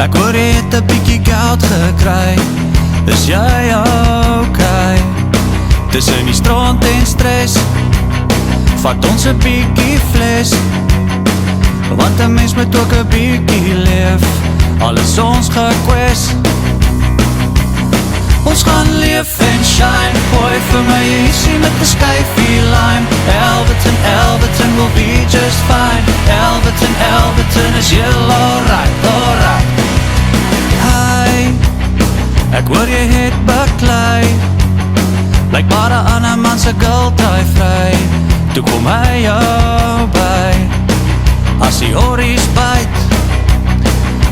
Ek hoor jy het 'n bietjie geld gekry. Is jy okay? Tussen die strand en stress vat ons 'n bietjie fles, want 'n mens moet ook 'n bietjie leef, al is ons gekwes. Ons gaan leef en shine, gooi vir my ietsie met 'n skyfie lime. Alberton, Alberton will be just fine. Alberton, Alberton is heel alright, alright. Hi, ek hoor jy het baklei, lyk maar 'n ander man se gultai vry. Toe kom hy jou by, as die ories byt,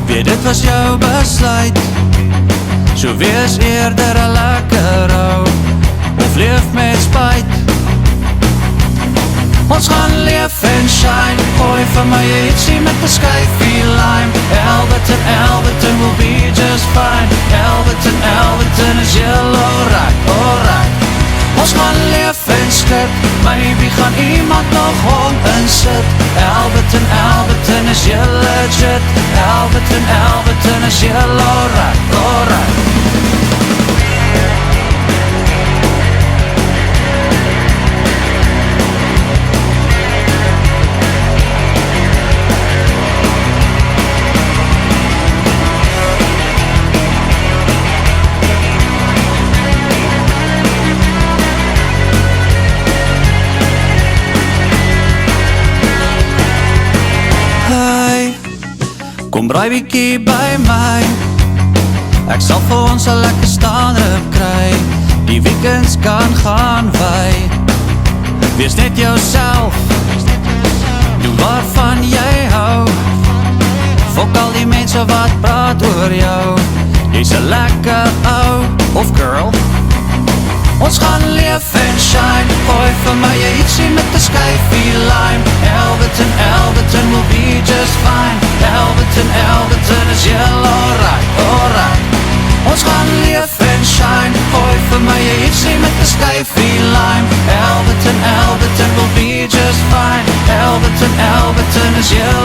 weet dit was jou besluit. So wees eerder 'n lekker ou, of leef met spyt. Ons gaan leef en shine, gooi vir my ietsie met 'n skyfie lime. Alberton, Alberton will be just fine. Alberton, Alberton is heel alright, alright. Ons gaan leef en skip, maybe gaan iemand nog om insit. Alberton, Alberton is heel legit. Alberton, Alberton is heel alright, alright. Kom braai bietjie by my, ek sal vir ons 'n lekker staanrib kry. Die weekends kan gaan wy, wees net jouself, doen waarvan jy hou. Fok al die mense wat praat oor jou, jy's 'n lekker ou of girl. Ons gaan leef en shine, gooi vir my ietsie met 'n skyfie lime. Alberton, Alberton will be just fine. Alberton, Alberton is heel alright, alright. Ons gaan leef en shine, gooi vir my ietsie met 'n skyfie lime. Alberton, Alberton will be just fine. Alberton, Alberton is heel